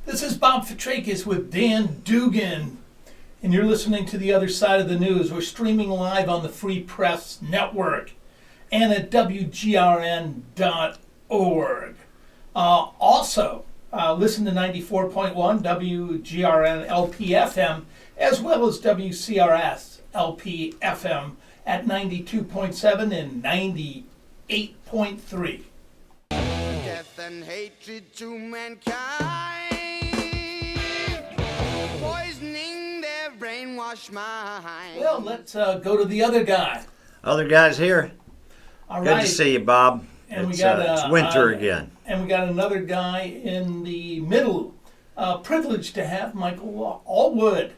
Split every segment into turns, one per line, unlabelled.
This is Bob Fitrakis with Dan Dougan, and you're listening to The Other Side of the News. We're streaming live on the Free Press Network and at WGRN.org. Also, listen to 94.1 WGRN LP-FM as well as WCRS LP-FM at 92.7 and 98.3.
Death and hatred to mankind, poisoning their brainwashed mind.
Well, let's go to the other guy.
Other guys here.
All
Good
right.
to see you, Bob.
And
It's
we got
it's winter again.
And we got another guy in the middle. Privileged to have Michael Alwood.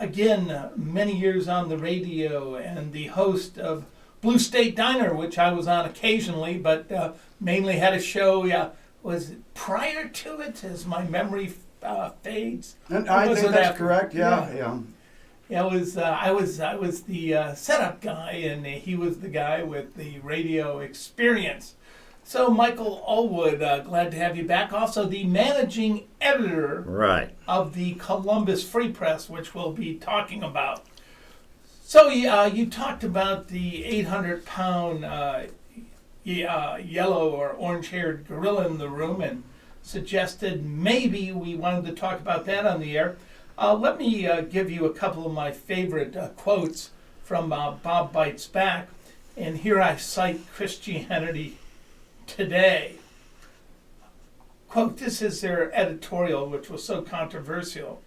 Again, many years on the radio and the host of Blue State Diner, which I was on occasionally, but mainly had a show. Was it prior to it, as my memory fades?
And I think that's correct. Yeah.
Yeah, I was the setup guy, and he was the guy with the radio experience. So, Michael Alwood, glad to have you back. Also, the managing editor of the Columbus Free Press, which we'll be talking about. So, you talked about the 800-pound yellow or orange-haired gorilla in the room and suggested maybe we wanted to talk about that on the air. Let me give you a couple of my favorite quotes from Bob Bites Back. And here I cite Christianity Today. Quote, this is their editorial, which was so controversial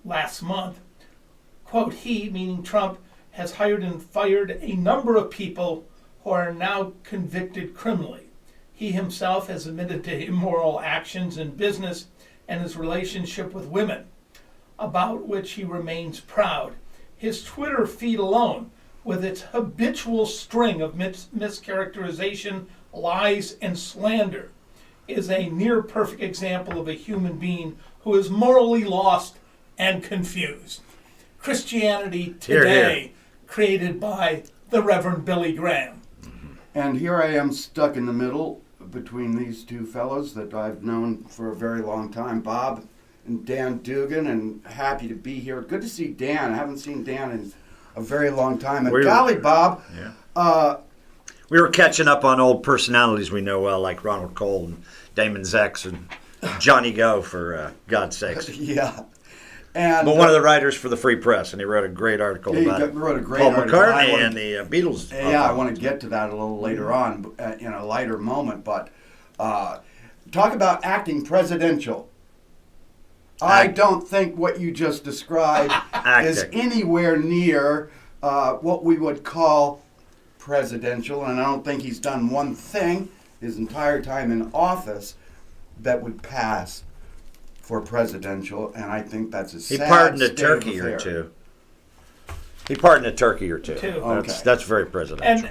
last month. Quote, he, meaning Trump, has hired and fired a number of people who are now convicted criminally. He himself has admitted to immoral actions in business and his relationship with women, about which he remains proud. His Twitter feed alone, with its habitual string of mischaracterization, lies, and slander, is a near-perfect example of a human being who is morally lost and confused. Christianity Today, created by the Reverend Billy Graham.
And here I am stuck in the middle between these two fellows that I've known for a very long time, Bob and Dan Dougan, and happy to be here. Good to see Dan. I haven't seen Dan in a very long time. And golly, Bob,
we were catching up on old personalities we know well, like Ronald Cole and Damon Zex and Johnny Go, for God's sakes.
Yeah. And,
but one of the writers for the Free Press, and he wrote a great article about
he wrote a great
Paul
article.
McCartney and the Beatles.
Yeah, I want to get to that a little later on in a lighter moment. But talk about acting presidential. I don't think what you just described is anywhere near what we would call presidential, and I don't think he's done one thing his entire time in office that would pass for presidential, and I think that's a sad
He pardoned a
state
turkey
of
or
affair.
two. He pardoned a turkey or two.
Okay.
That's very presidential.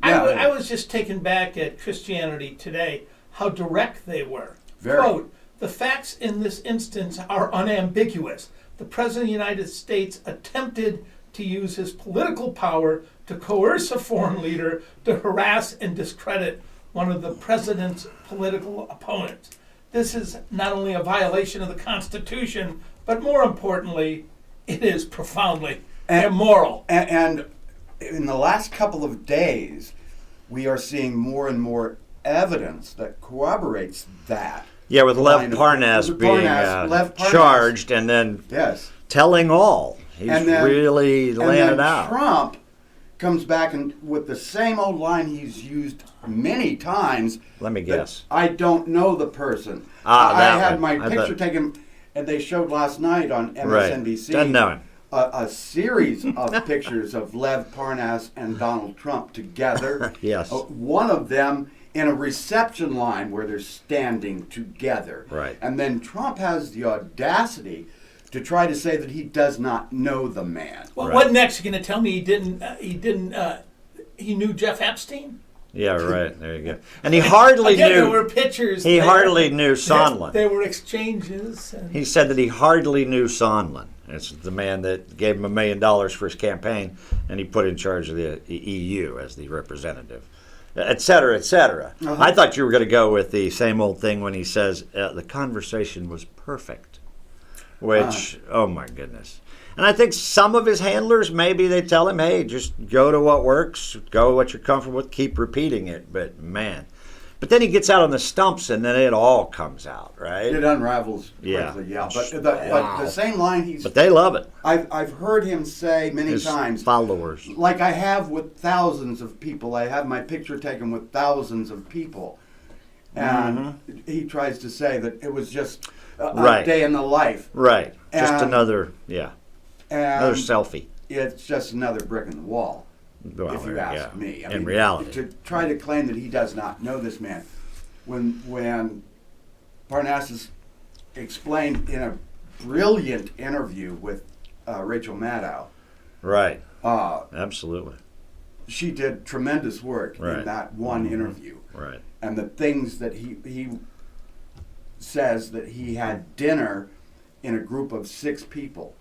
And I was just taken back at Christianity Today, how direct they were.
Very.
Quote, the facts in this instance are unambiguous. The President of the United States attempted to use his political power to coerce a foreign leader to harass and discredit one of the President's political opponents. This is not only a violation of the Constitution, but more importantly, it is profoundly immoral.
And in the last couple of days, we are seeing more and more evidence that corroborates that.
Yeah, with Lev Parnas being charged and then telling all. He's really laying it out.
Trump comes back and with the same old line he's used many times.
Let me guess.
I don't know the person. I had my picture taken, and they showed last night on MSNBC
Doesn't know him.
A series of pictures of Lev Parnas and Donald Trump together.
Yes.
One of them in a reception line where they're standing together.
Right.
And then Trump has the audacity to try to say that he does not know the man.
Well, what next? You're going to tell me he knew Jeff Epstein?
Yeah, right. There you go. And he hardly knew.
There were pictures.
He hardly knew Sondland.
There were exchanges.
He said that he hardly knew Sondland. It's the man that gave him $1 million for his campaign, and he put in charge of the EU as the representative. et cetera, et cetera.
Uh-huh.
I thought you were going to go with the same old thing when he says the conversation was perfect, which, oh my goodness. And I think some of his handlers, maybe they tell him, hey, just go to what works, go what you're comfortable with, keep repeating it. But man, but then he gets out on the stumps and then it all comes out, right?
It unravels
Yeah.
quickly, yeah. But the same line
But they love it.
I've heard him say many
His
times,
followers.
like I have with thousands of people. I have my picture taken with thousands of people. And he tries to say that it was just a
Right.
day in the life.
Right. Just
And-
another, yeah, another
And
selfie.
it's just another brick in the wall.
Well,
If you ask
yeah.
me. I
In
mean,
reality.
to try to claim that he does not know this man, when Parnassus explained in a brilliant interview with Rachel Maddow,
Right.
uh,
Absolutely.
she did tremendous work
Right.
in that one interview,
Right.
and the things that he says that he had dinner in a group of 6 people,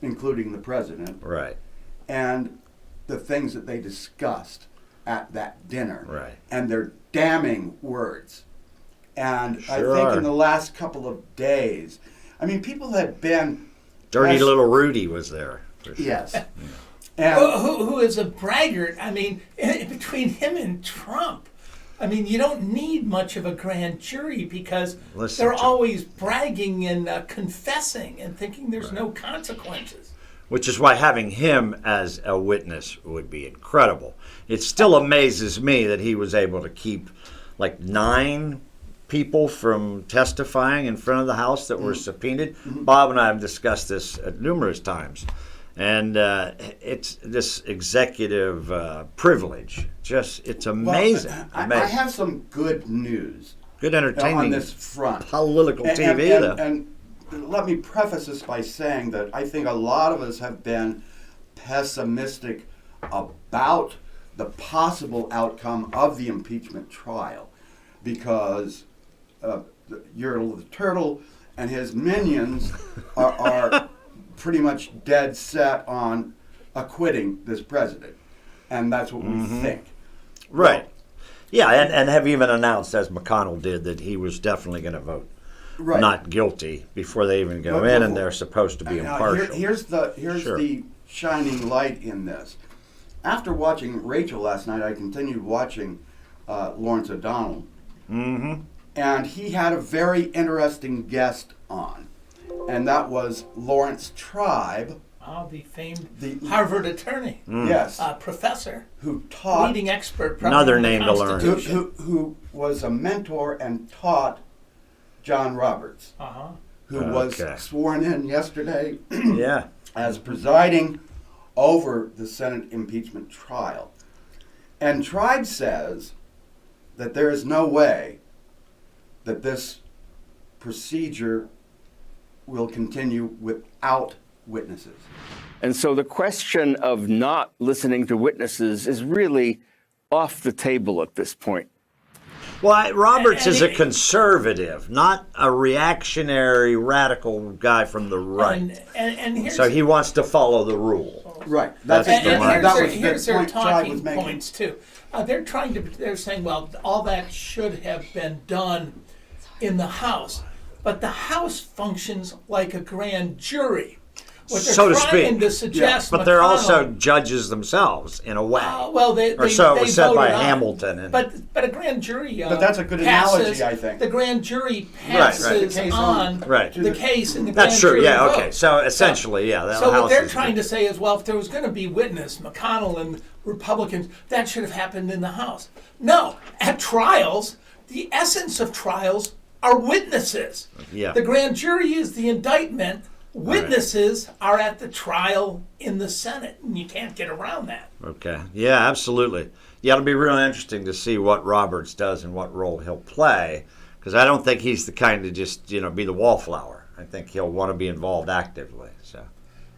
including the president,
Right.
and the things that they discussed at that dinner,
Right.
and their damning words. And I
Sure
think
are.
in the last couple of days, I mean, people had been
Dirty
Yes.
little Rudy was there. For sure.
yes, and
Who is a braggart? I mean, between him and Trump, I mean, you don't need much of a grand jury because
Listen
they're
to-
always bragging and confessing and thinking there's no consequences.
Which is why having him as a witness would be incredible. It still amazes me that he was able to keep like 9 people from testifying in front of the House that were subpoenaed. Bob and I have discussed this numerous times. And it's this executive privilege. Just, it's amazing.
Well, I
amazing.
have some good news
Good
on
entertaining
this front.
political
And-
TV,
and,
though.
and let me preface this by saying that I think a lot of us have been pessimistic about the possible outcome of the impeachment trial because Yertle the Turtle and his minions are pretty much dead set on acquitting this president. And that's what we think.
Right. Yeah, and have even announced, as McConnell did, that he was definitely going to vote
Right.
not guilty before they even go
But
in, and
before-
they're supposed to be
Now,
impartial.
here's
Sure.
the shining light in this. After watching Rachel last night, I continued watching Lawrence O'Donnell, and he had a very interesting guest on, and that was Lawrence Tribe,
The famed
The-
Harvard attorney,
yes,
professor,
who taught,
leading expert,
Another
probably on the
name to learn.
Constitution.
who was a mentor and taught John Roberts, who was
Okay.
sworn in yesterday
Yeah.
as presiding over the Senate impeachment trial. And Tribe says that there is no way that this procedure will continue without witnesses.
And so the question of not listening to witnesses is really off the table at this point.
Well, Roberts
And
is a
he-
conservative, not a reactionary, radical guy from the right.
And here's,
So he wants to follow the rule.
Right.
That's
and,
the
and
mind.
here's
that
their,
was
here's
the
their
point Tribe
talking
was making.
points too. They're saying, well, all that should have been done in the House, but the House functions like a grand jury. What they're
So to
trying
speak.
to suggest,
But they're also
McConnell-
judges themselves, in a way.
well, they
or so it
they
was said by
voted on.
Hamilton. And,
But a grand jury.
But that's a good
passes,
analogy, I think.
The grand jury
right.
passes
The case
on
Right.
the case, and the
that's
grand
true,
jury
yeah,
votes.
okay. So essentially, yeah. The
So
House
what they're
is-
trying to say is, well, if there was going to be witness, McConnell and Republicans, that should have happened in the House. No, at trials, the essence of trials are witnesses.
Yeah.
The grand jury is the indictment. Witnesses are at the trial in the Senate, and you can't get around that.
Okay. Yeah, absolutely. Yeah, it'll be really interesting to see what Roberts does and what role he'll play, because I don't think he's the kind to just, be the wallflower. I think he'll want to be involved actively. So.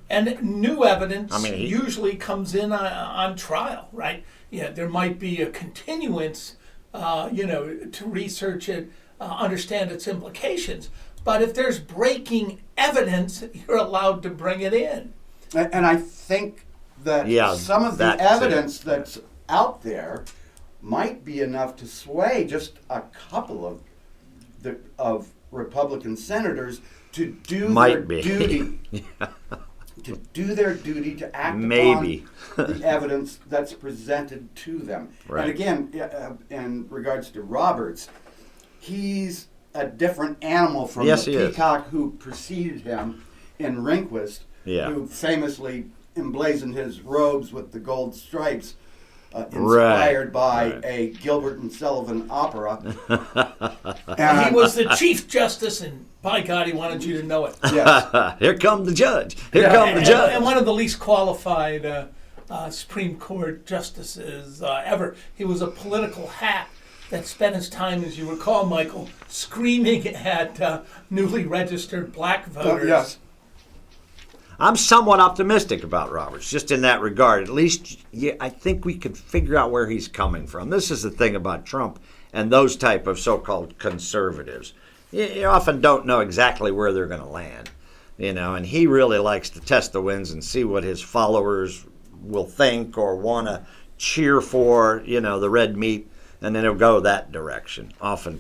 And new evidence
I mean,
usually comes in on trial, right? Yeah, there might be a continuance, to research it, understand its implications. But if there's breaking evidence, you're allowed to bring it in.
And I think that
Yeah,
some of the
that too.
evidence that's out there might be enough to sway just a couple of Republican senators to do their duty. To do their duty, to act
Maybe.
upon the evidence that's presented to them.
Right.
And again, in regards to Roberts, he's a different animal from
Yes,
the
he is.
peacock who preceded him in Rehnquist,
Yeah.
who famously emblazoned his robes with the gold stripes, inspired by a Gilbert and Sullivan opera.
He was the Chief Justice, and by God, he wanted you to know it.
Yes.
Here come the judge. Here come the judge.
And one of the least qualified Supreme Court justices ever. He was a political hack that spent his time, as you recall, Michael, screaming at newly registered black voters.
Yes.
I'm somewhat optimistic about Roberts, just in that regard. At least I think we could figure out where he's coming from. This is the thing about Trump and those type of so-called conservatives. You often don't know exactly where they're going to land, and he really likes to test the winds and see what his followers will think or want to cheer for, the red meat, and then he'll go that direction, often.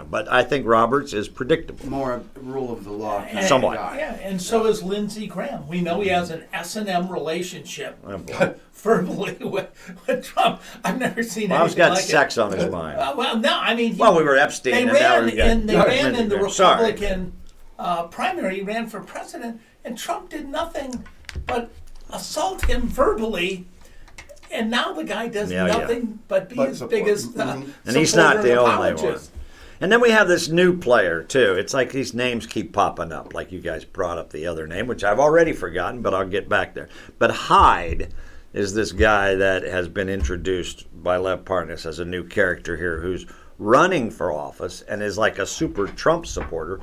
But I think Roberts is predictable.
More rule of the law. kind of
Somewhat.
guy.
Yeah, and so is Lindsey Graham. We know he has an S&M relationship
Oh, boy.
verbally with Trump. I've never seen
Bob's
anything
got
like
sex
it.
on his mind.
Well, no, I mean,
Well, we were Epstein,
They
and now
ran
we got
in. They ran in the
Graham. Sorry.
Republican primary. He ran for president, and Trump did nothing but assault him verbally. And now the guy does
Yeah,
nothing but be
But
his
support-
biggest
mhm.
And he's not
supporter
the
and
only one.
apologist.
And then we have this new player, too. It's like these names keep popping up, like you guys brought up the other name, which I've already forgotten, but I'll get back there. But Hyde is this guy that has been introduced by Lev Parnas as a new character here who's running for office and is like a super Trump supporter.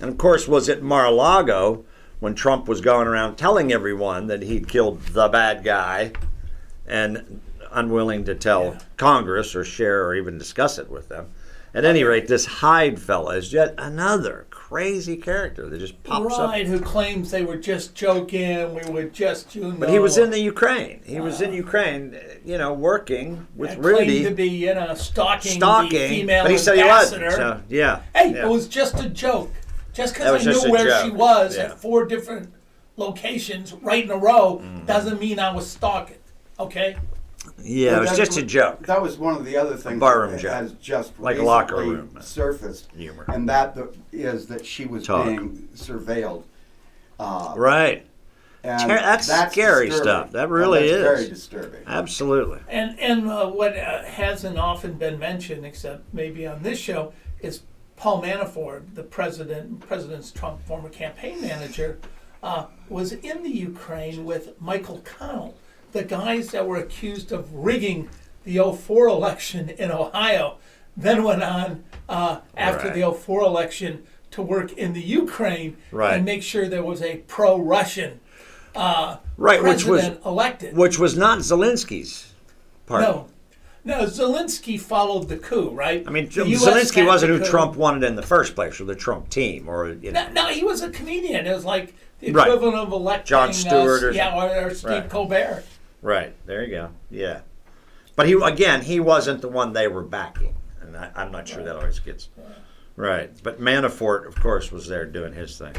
And, of course, was at Mar-a-Lago when Trump was going around telling everyone that he'd killed the bad guy and unwilling to tell Congress or share or even discuss it with them. At any rate, this Hyde fella is yet another crazy character that just pops up.
Right, who claims they were just joking, we were just,
But he was in the Ukraine. He was in Ukraine, working with Rudy.
claimed to be, stalking the female
but he said he
ambassador.
wasn't. So, yeah.
Hey,
yeah.
it was just a joke. Just
That was
because I
just
knew
a
where she
joke.
was
Yeah.
at 4 different locations right in a row
Mm-hmm.
doesn't mean I was stalking. Okay?
Yeah, it was
That-
just a joke.
That was one of the other things
barroom
that
joke.
has just
Like a
recently
locker room
surfaced,
humor.
and that is that she was
Talk.
being surveilled.
Right.
And
That's scary
disturbing.
stuff. That really
That's
is.
very disturbing.
Absolutely.
And what hasn't often been mentioned, except maybe on this show, is Paul Manafort, the President Trump former campaign manager, was in the Ukraine with Michael Connell, the guys that were accused of rigging the 2004 election in Ohio, then went on after
Right.
the 2004 election to work in the Ukraine
Right.
and make sure there was a pro-Russian
Right,
president elected.
which was not Zelensky's party.
No, Zelensky followed the coup, right?
I mean,
The US
Zelensky
backed
wasn't
the
who
coup.
Trump wanted in the first place, or the Trump team, or
No, he was a comedian. It was like the
Right.
equivalent of electing
Jon Stewart or
or Steve
Right.
Colbert.
Right. There you go. Yeah. But he wasn't the one they were backing, and I'm not sure that always gets right. But Manafort, of course, was there doing his thing.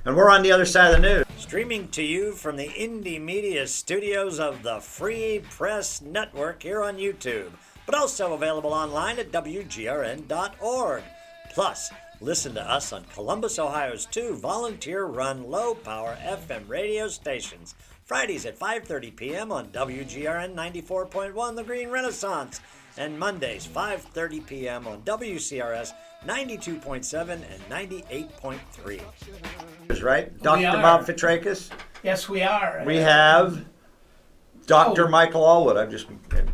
And we're on the other side of the news. Streaming to you from the Indy-Media studios of the Free Press Network here on YouTube, but also available online at WGRN.org. Plus, listen to us on Columbus, Ohio's 2 volunteer-run low-power FM radio stations, Fridays at 5:30 p.m. on WGRN 94.1 The Green Renaissance, and Mondays 5:30 p.m. on WCRS 92.7 and 98.3. Right? Dr.
are.
Bob Fitrakis?
Yes, we are.
We have Dr.
Oh.
Michael Alwood. I've just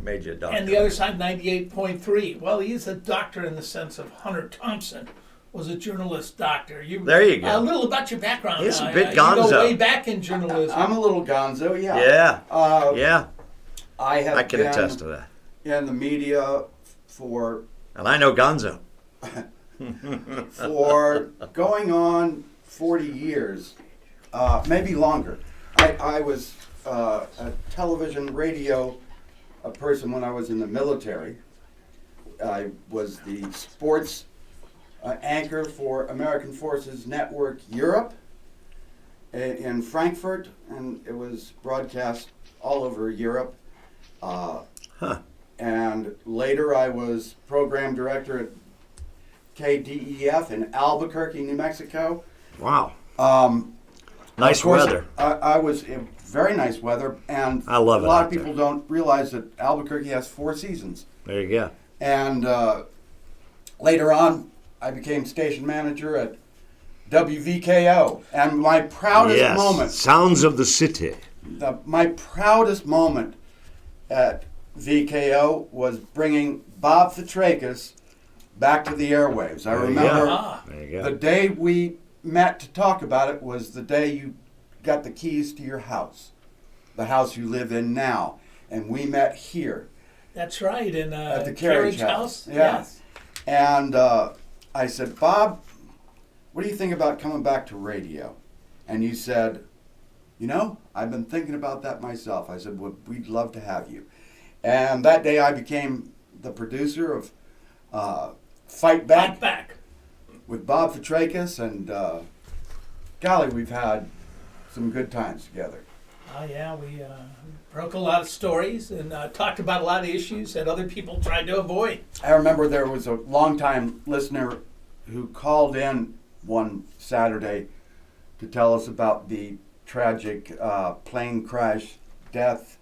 made you a doctor.
And the other side, 98.3. Well, he's a doctor in the sense of Hunter Thompson was a journalist doctor.
There you go.
A little about your background.
He's a bit
You go
gonzo.
way back in journalism.
I'm a little gonzo, yeah.
Yeah. Yeah.
I have
I can
been
attest to that.
in the media for
And I know Gonzo.
going on 40 years, maybe longer. I was a television radio a person when I was in the military. I was the sports anchor for American Forces Network Europe in Frankfurt, and it was broadcast all over Europe. And later I was program director at KDEF in Albuquerque, New Mexico.
Wow.
of
Nice
course,
weather.
I was in very nice weather, and
I love it
a lot
out
of people
there.
don't realize that Albuquerque has 4 seasons.
There you go.
And later on, I became station manager at WVKO. And my proudest
Yes.
moment,
Sounds of the city.
my proudest moment at VKO was bringing Bob Fitrakis back to the airwaves. I
There you
remember
go. There you go.
the day we met to talk about it was the day you got the keys to your house, the house you live in now. And we met here.
That's right, in
At the carriage house. Yeah.
Yes.
And I said, Bob, what do you think about coming back to radio? And you said, you know, I've been thinking about that myself. I said, well, we'd love to have you. And that day I became the producer of Fight Back,
Back, back.
with Bob Fitrakis. And golly, we've had some good times together.
Oh, yeah, we broke a lot of stories and talked about a lot of issues that other people tried to avoid.
I remember there was a longtime listener who called in one Saturday to tell us about the tragic plane crash death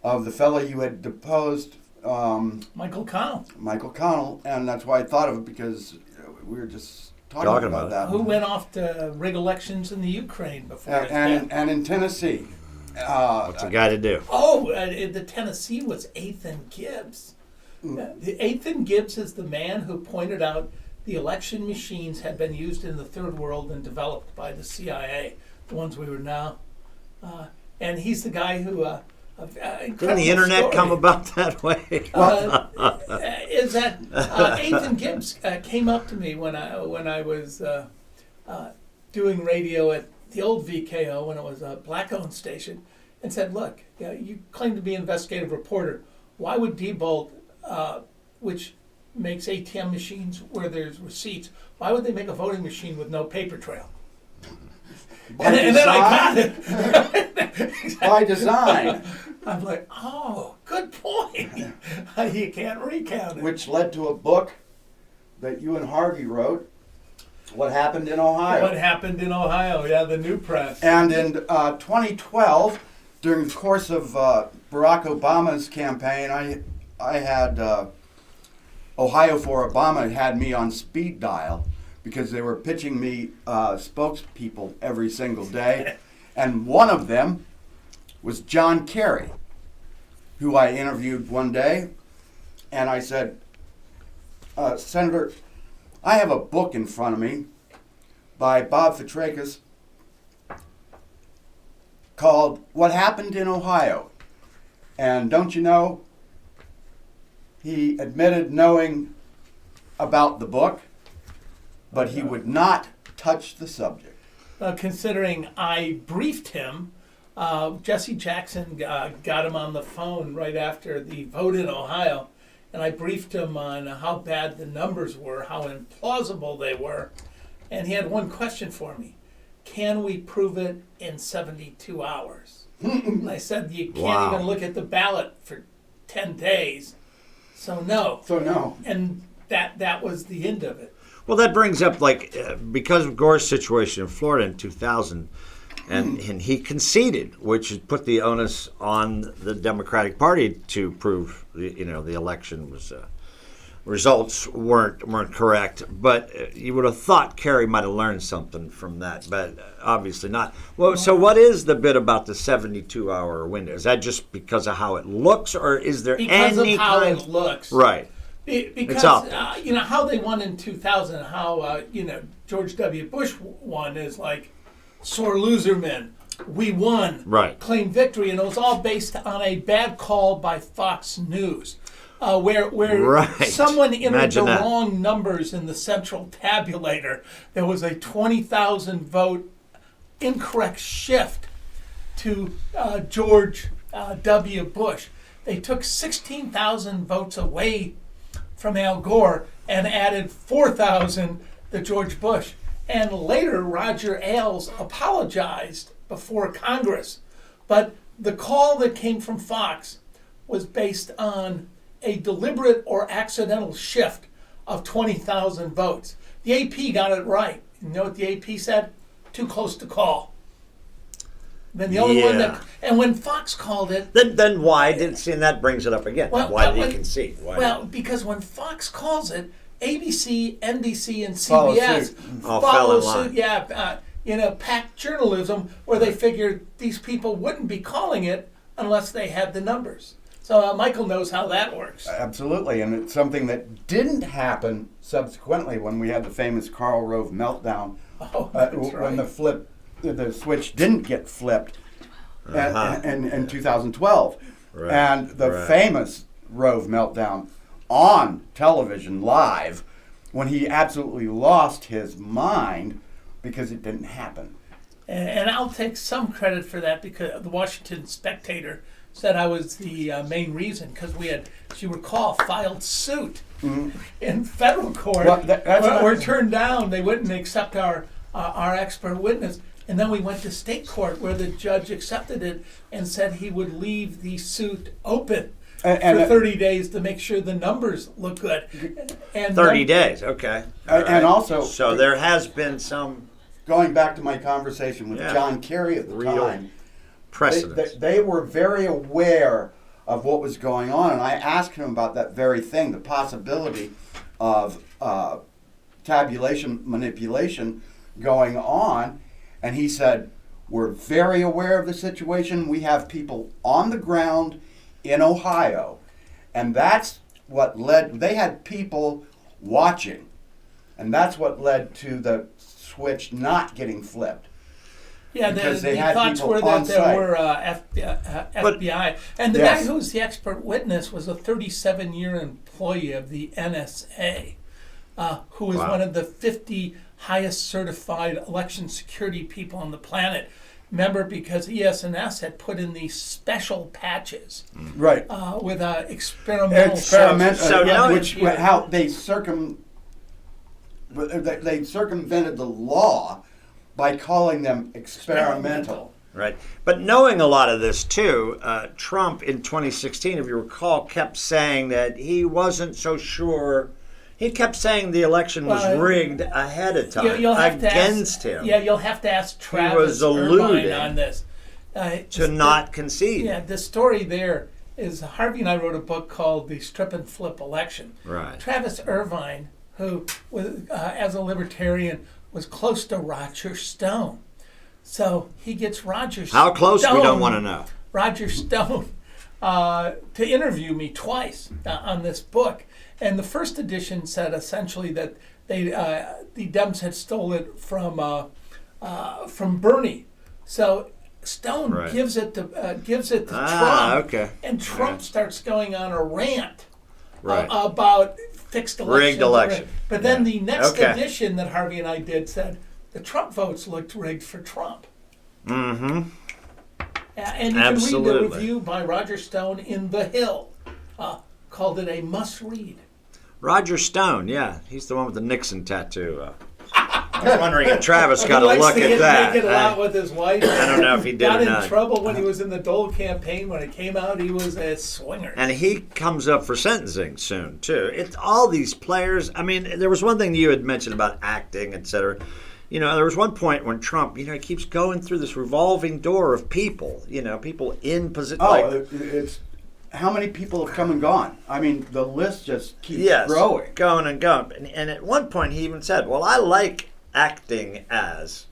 of the fellow you had deposed,
Michael Connell,
Michael Connell, and that's why I thought of it, because we were just talking
Talking
about
about
that.
who went off to rig elections in the Ukraine before his death.
And in Tennessee.
What's a guy to do?
Oh, the Tennessee was Ethan Gibbs. The Ethan Gibbs is the man who pointed out the election machines had been used in the third world and developed by the CIA, the ones we were now. And he's the guy who.
Didn't the internet come about that way?
Is that Ethan Gibbs came up to me when I was doing radio at the old VKO when it was a black-owned station, and said, "Look, you claim to be an investigative reporter. Why would Diebold, which makes ATM machines where there's receipts, why would they make a voting machine with no paper trail?" And then I got it.
By design.
I'm like, oh, good point. You can't recount it.
Which led to a book that you and Harvey wrote, What Happened in Ohio.
What happened in Ohio? Yeah, the New Press.
And in 2012, during the course of Barack Obama's campaign, I had Ohio for Obama had me on speed dial because they were pitching me spokespeople every single day. And one of them was John Kerry, who I interviewed one day. And I said, Senator, I have a book in front of me by Bob Fitrakis called What Happened in Ohio. And don't you know, he admitted knowing about the book, but he would not touch the subject.
Considering I briefed him, Jesse Jackson got him on the phone right after the vote in Ohio, and I briefed him on how bad the numbers were, how implausible they were, and he had one question for me. Can we prove it in 72 hours? And I said, you can't even look at the ballot for 10 days, so no.
So no.
And that was the end of it.
Well, that brings up, because of Gore's situation in Florida in 2000, and he conceded, which put the onus on the Democratic Party to prove, the election was results weren't correct. But you would have thought Kerry might have learned something from that, but obviously not. Well, so what is the bit about the 72-hour window? Is that just because of how it looks, or is there
Because
any
of how
kind?
it looks.
Right.
Because
out there.
How they won in 2000, how George W. Bush won is like sore loser men. We won,
Right.
claim victory, and it was all based on a bad call by Fox News, where
Right.
someone entered
Imagine
the
that.
wrong numbers in the central tabulator. There was a 20,000 vote incorrect shift to George W. Bush. They took 16,000 votes away from Al Gore and added 4,000 to George Bush. And later, Roger Ailes apologized before Congress. But the call that came from Fox was based on a deliberate or accidental shift of 20,000 votes. The AP got it right. You know what the AP said? Too close to call. Then the only one that, and when Fox called it,
Then why did see? And that brings it up again. Why did he concede? Why?
Because when Fox calls it, ABC, NBC, and
Follow
CBS
suit.
Fell in line.
suit. Yeah, packed journalism where they figured these people wouldn't be calling it unless they had the numbers. So Michael knows how that works.
Absolutely, and it's something that didn't happen subsequently when we had the famous Karl Rove meltdown.
Oh, that's
When
right.
the switch didn't get flipped in 2012.
Right,
And the
right.
famous Rove meltdown on television live when he absolutely lost his mind because it didn't happen.
And I'll take some credit for that because the Washington Spectator said I was the main reason because we had, as you recall, filed suit in federal court.
Well, that's
or turned down. They wouldn't accept our expert witness. And then we went to state court where the judge accepted it and said he would leave the suit open for 30 days to make sure the numbers look good. And
30 days, okay. All
And
right.
also,
So there has been some
going back to my conversation with
Yeah.
John Kerry at the
Real
time,
precedents.
they were very aware of what was going on, and I asked him about that very thing, the possibility of tabulation manipulation going on, and he said, we're very aware of the situation. We have people on the ground in Ohio, and that's what led, they had people watching, and that's what led to the switch not getting flipped.
Yeah, the
Because they had
thoughts
people
were
on
that there
site.
were FBI. And the
Yes.
guy who was the expert witness was a 37-year employee of the NSA, who was
Wow.
one of the 50 highest certified election security people on the planet. Remember, because ES&S had put in these special patches
Right.
with experimental
So now-
which how they circumvented the law by calling them experimental.
Right. But knowing a lot of this too, Trump in 2016, if you recall, kept saying that he wasn't so sure. He kept saying the election was
Well,
rigged ahead of time
You'll have to
against
ask,
him
Yeah, you'll have to ask Travis
was alluding
Irvine on this.
to not concede.
Yeah, the story there is Harvey and I wrote a book called The Strip and Flip Election.
Right.
Travis Irvine, who was, as a libertarian, was close to Roger Stone. So he gets Roger Stone.
How close? We don't want to know.
Roger Stone to interview me twice on this book. And the first edition said essentially that the Dems had stolen it from Bernie. So Stone
Right.
gives it to Trump.
Okay.
And Trump
Right.
starts going on a rant
Right.
about fixed elections.
Rigged election.
But then
Yeah.
the next
Okay.
edition that Harvey and I did said the Trump votes looked rigged for Trump.
Mm-hmm.
And you can read the
Absolutely.
review by Roger Stone in The Hill. Called it a must-read.
Roger Stone, yeah, he's the one with the Nixon tattoo. I was wondering if Travis got
He
a
likes
look
to
at
get
that.
naked a lot with his wife.
I don't know if he did
Got
or
in
not.
trouble when he was in the Dole campaign. When it came out, he was a swinger.
And he comes up for sentencing soon, too. It's all these players. I mean, there was one thing you had mentioned about acting, et cetera. You know, there was one point when Trump, he keeps going through this revolving door of people, people in position.
It's how many people have come and gone? I mean, the list just keeps
Yes,
growing.
going and going. And at one point, he even said, "Well, I like acting as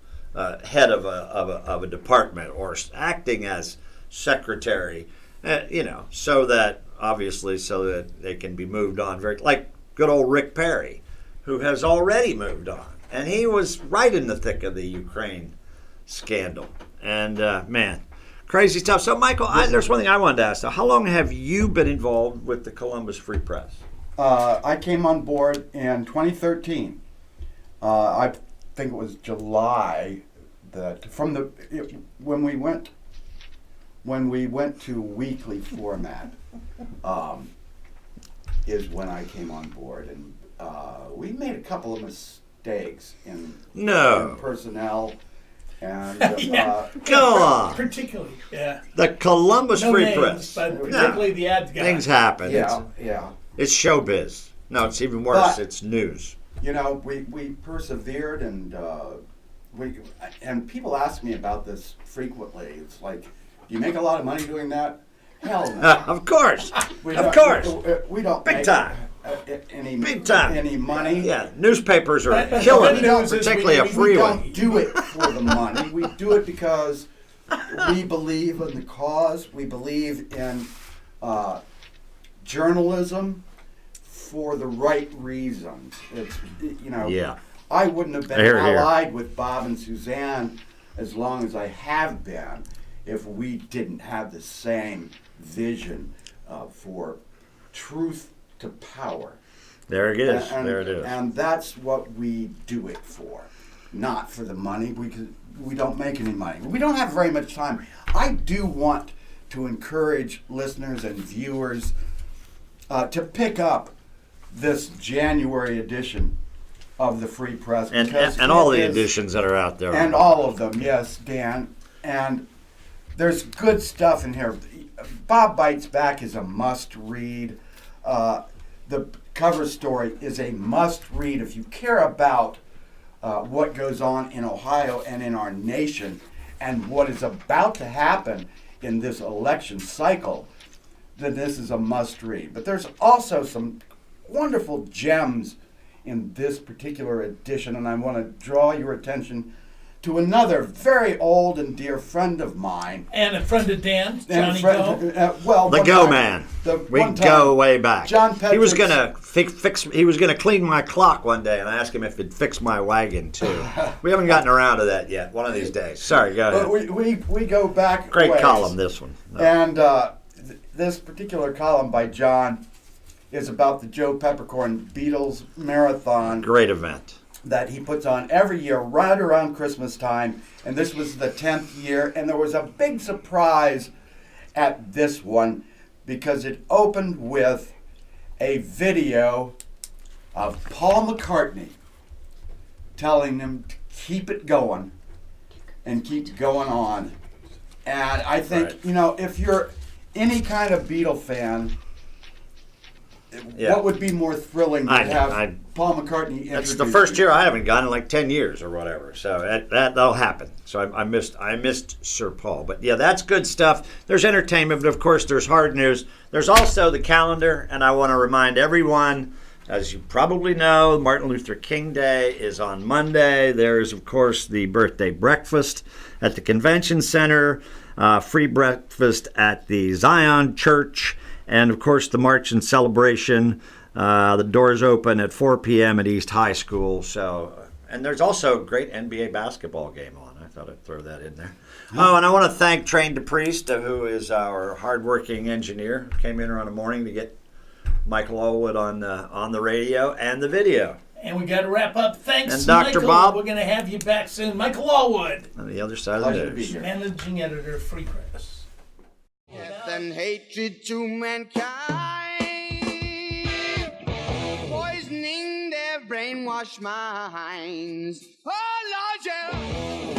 head of a department or acting as secretary, so that they can be moved on very like good old Rick Perry, who has already moved on, and he was right in the thick of the Ukraine scandal, and man." Crazy stuff. So, Michael, there's one thing I wanted to ask. How long have you been involved with the Columbus Free Press?
I came on board in 2013. I think it was July when we went when we went to weekly format, is when I came on board, and we made a couple of mistakes in personnel, and
Yeah.
Go on.
Particularly, yeah.
The Columbus
No
Free
names,
Press.
but particularly the ad guy.
Things happen.
yeah.
It's showbiz. No, it's even worse.
But-
It's news.
You know, we persevered, and people ask me about this frequently. It's like, do you make a lot of money doing that? Hell no.
Of course.
We
Of
don't-
course.
We don't
Big
make
time.
Big
time.
any money.
Yeah, newspapers are
But
killing
the
it,
good news is
particularly a
we
free
We
one.
don't do it for the money. We do it because we believe in the cause. We believe in journalism for the right reasons. It's, you know,
Yeah.
I wouldn't have been
Hear, hear.
allied with Bob and Suzanne as long as I have been if we didn't have the same vision for truth to power.
There it is.
And-
There it is.
And that's what we do it for, not for the money. We don't make any money. We don't have very much time. I do want to encourage listeners and viewers to pick up this January edition of the Free Press.
And
because
all
it
the
is-
editions that are out there.
and all of them, yes, Dan. And there's good stuff in here. Bob Bites Back is a must-read. The cover story is a must-read. If you care about what goes on in Ohio and in our nation and what is about to happen in this election cycle, then this is a must-read. But there's also some wonderful gems in this particular edition, and I want to draw your attention to another very old and dear friend of mine.
And a friend of Dan,
And
Johnny
friend-
Go.
well,
The
one
Go
time-
Man. We
one time,
go way back.
John
he was
Petrick's-
gonna fix. He was gonna clean my clock one day, and I asked him if he'd fix my wagon too. We haven't gotten around to that yet. One of these days. Sorry, go ahead.
But we go back
Great
ways.
column, this one. No.
And this particular column by John is about the Joe Peppercorn Beatles Marathon
Great event.
that he puts on every year right around Christmas time. And this was the 10th year. And there was a big surprise at this one because it opened with a video of Paul McCartney telling them to keep it going and keep going on. And I think,
Right.
you know, if you're any kind of Beatle fan,
Yeah.
what would be more thrilling to
I-
have
I-
Paul McCartney
That's the
introduce
first
you?
year I haven't gone in like 10 years or whatever. So that'll happen. So I missed Sir Paul. But yeah, that's good stuff. There's entertainment, but of course there's hard news. There's also the calendar, and I want to remind everyone, as you probably know, Martin Luther King Day is on Monday. There's, of course, the birthday breakfast at the Convention Center, free breakfast at the Zion Church, and, of course, the March and Celebration. The doors open at 4 p.m. at East High School. So, and there's also a great NBA basketball game on. I thought I'd throw that in there. Oh, and I want to thank Train DePriest, who is our hardworking engineer. Came in around the morning to get Michael Alwood on the radio and the video.
And we got to wrap up. Thanks,
And Dr.
Michael.
Bob.
We're going to have you back soon. Michael Allwood,
On the other side of
Pleasure
the
to be
news.
here.
managing editor of Free Press.
Death and hatred to mankind, poisoning their brainwashed minds. Oh, Lord, yeah.